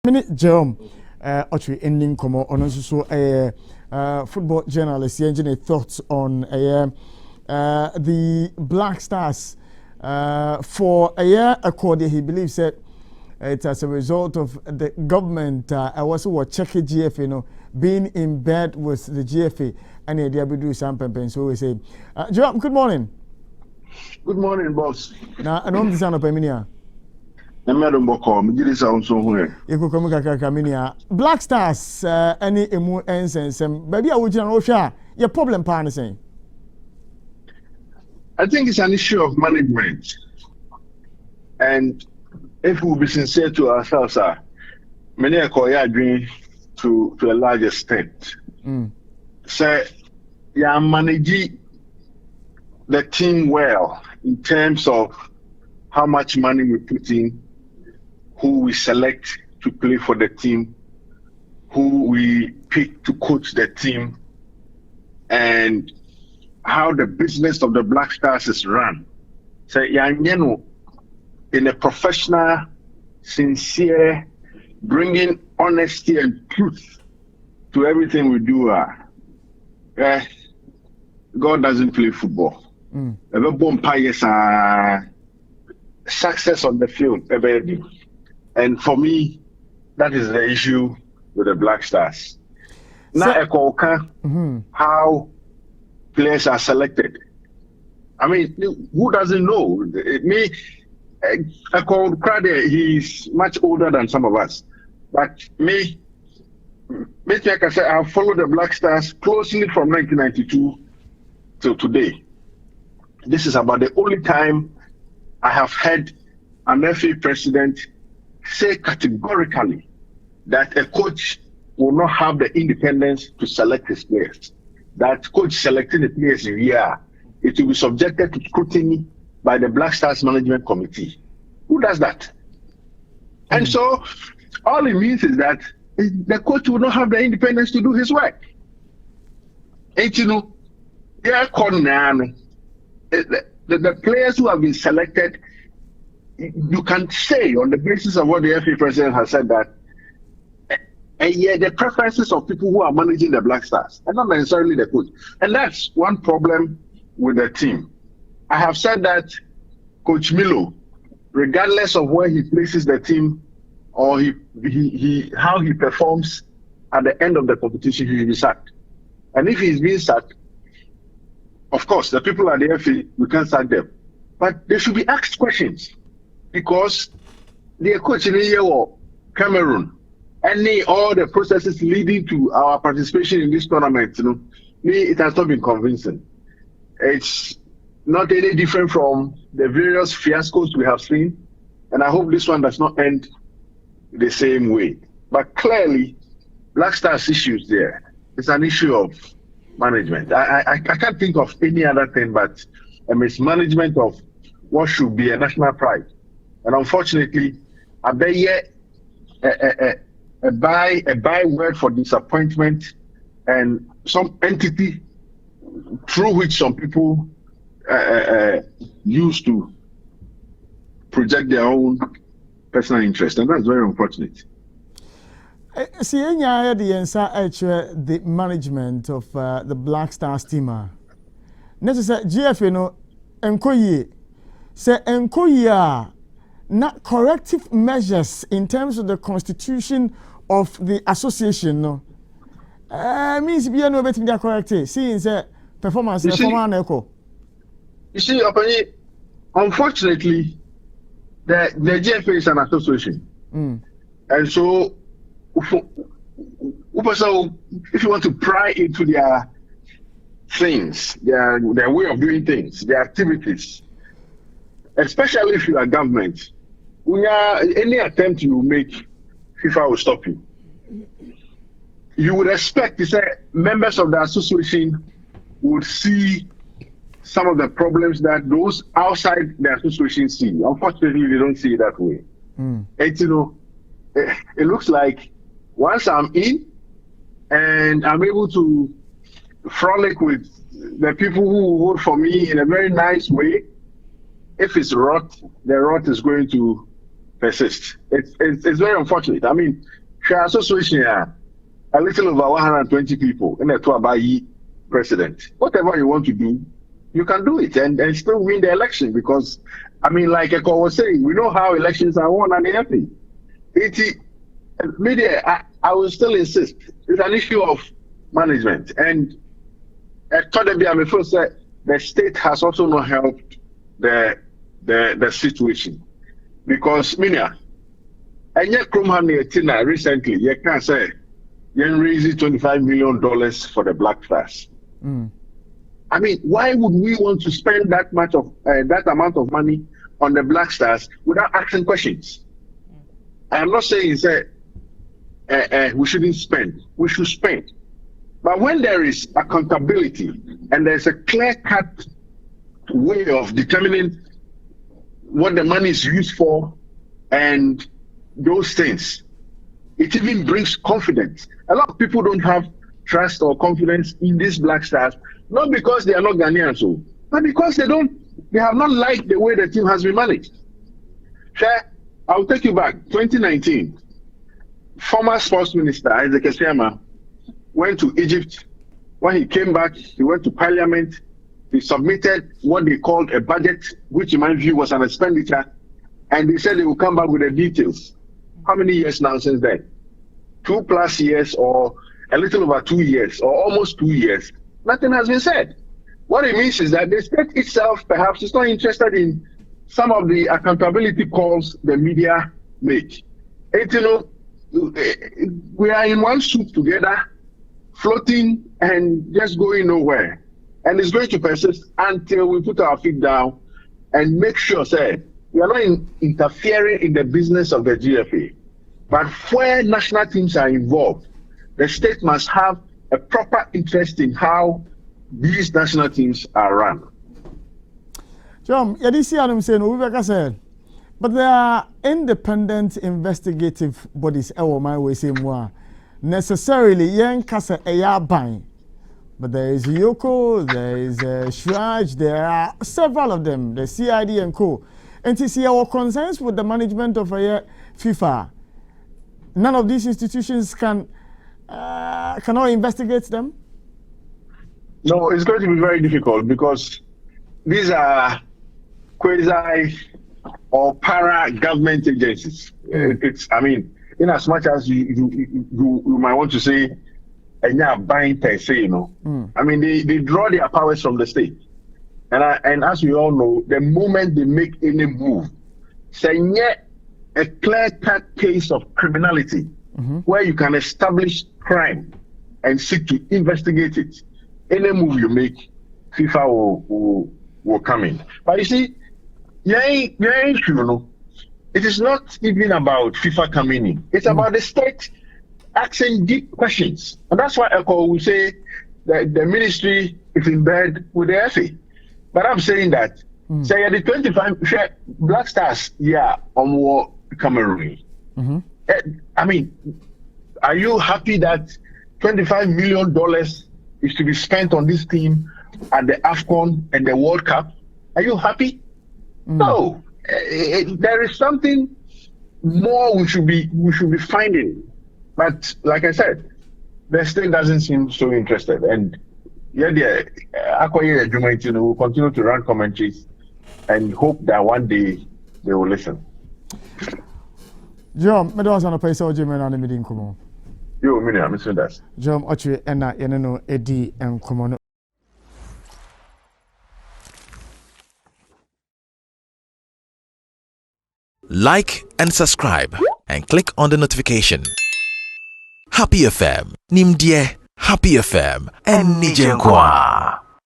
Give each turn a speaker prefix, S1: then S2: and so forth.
S1: Minute Jerome Otchere ending komo on also football journalist engineer thoughts on the Black Stars for a year according he believes that it's as a result of the government also what check GFA being in bed with the GFA and the Abidu Sampempen. So we say Jerome, good morning.
S2: Good morning, boss.
S1: Now I know this is Peminia. Black Stars, any emu ensense, baby, I would know your problem, partner saying.
S2: I think it's an issue of management. And if we'll be sincere to ourselves, many are dream to a large extent. So, yeah, managing the team well in terms of how much money we put in, who we select to play for the team, who we pick to coach the team, and how the business of the Black Stars is run. So, in a professional, sincere, bringing honesty and truth to everything we do. God doesn't play football. Success on the field. And for me, that is the issue with the Black Stars. Now, how players are selected. I mean, who doesn't know? Me, he's much older than some of us. But me, like I said, I've followed the Black Stars closely from 1992 till today. This is about the only time I have heard an FA president say categorically that a coach will not have the independence to select his players. That coach selecting the players in year, it will be subjected to scrutiny by the Black Stars Management Committee. Who does that? And so all it means is that the coach will not have the independence to do his work. And the players who have been selected, you can say on the basis of what the FA president has said that the preferences of people who are managing the Black Stars and not necessarily the coach. And that's one problem with the team. I have said that Coach Milo, regardless of where he places the team or how he performs at the end of the competition, he will be sacked. And if he's being sacked, of course, the people at the FA, we can't sack them. But they should be asked questions because they are coaching in Cameroon. All the processes leading to our participation in this tournament, it has not been convincing. It's not any different from the various fiascos we have seen. And I hope this one does not end the same way. But clearly, Black Stars issues there. It's an issue of management. I can't think of any other thing but a mismanagement of what should be a national pride. And unfortunately, I bet a byword for disappointment and some entity through which some people use to project their own personal interest. And that's very unfortunate.
S1: See, the management of the Black Stars team. Necessary GFA enkoye say enkoye not corrective measures in terms of the constitution of the association means be no better be corrected. Seeing say performance
S2: you see, unfortunately, the GFA is an association, and so if you want to pry into their things, their way of doing things, their activities, especially if you are government, any attempt you make, FIFA will stop you. You would expect to say members of the association would see some of the problems that those outside the association see. Unfortunately, they don't see it that way. It looks like once I'm in and I'm able to frolic with the people who vote for me in a very nice way, if it's rot, the rot is going to persist. It's very unfortunate. I mean, share association a little over 120 people in a Tuabayi president. Whatever you want to do, you can do it and still win the election because, I mean, like Eko was saying, we know how elections are won and everything. Media, I will still insist, it's an issue of management. And I'm first say the state has also not helped the situation. Because, Minia, and yet Krumhani recently, you can say, you raised $25 million for the Black Stars. I mean, why would we want to spend that amount of money on the Black Stars without asking questions? I am not saying we shouldn't spend. We should spend. But when there is accountability and there's a clear-cut way of determining what the money is used for and those things, it even brings confidence. A lot of people don't have trust or confidence in these Black Stars, not because they are not Ghanaians, but because they have not liked the way the team has been managed. I'll take you back. 2019, former sports minister Isaac Esiama went to Egypt. When he came back, he went to parliament. He submitted what they called a budget, which in my view was an expenditure. And they said they will come back with the details. How many years now since then? 2+ years or a little over 2 years or almost 2 years. Nothing has been said. What it means is that the state itself perhaps is not interested in some of the accountability calls the media make. And, you know, we are in one soup together, floating and just going nowhere. And it's going to persist until we put our feet down and make sure, say, we are not interfering in the business of the GFA. But where national teams are involved, the state must have a proper interest in how these national teams are run.
S1: John, Yadisi saying, we said, but there are independent investigative bodies. My way say more necessarily young kasa buying. But there is Yoko, there is Shraj, there are several of them, the CID and co. And to see our concerns with the management of FIFA, none of these institutions cannot investigate them?
S2: No, it's going to be very difficult because these are quasi or para-government agencies. I mean, in as much as you might want to say, buying per se, you know. I mean, they draw their powers from the state. And as we all know, the moment they make any move, say a clear-cut case of criminality where you can establish crime and seek to investigate it, any move you make, FIFA will come in. But you see, you know, it is not even about FIFA coming in. It's about the state asking deep questions. And that's why Eko will say that the ministry is in bed with the FA. But I'm saying that, say the 25 Black Stars, on war Cameroon. I mean, are you happy that $25 million is to be spent on this team at the AFCON and the World Cup? Are you happy? No. There is something more we should be finding. But like I said, the state doesn't seem so interested. And Akoye Jumaiti will continue to run commentaries and hope that one day they will listen.
S1: Jerome, I don't want to pay so Jimmy and the meeting. Come on.
S2: I'm missing that.
S1: Jerome Otchere and Yeneno Eddie and come on.
S3: Like and subscribe and click on the notification. Happy FM, Nimdie, Happy FM, and Nijenkwa.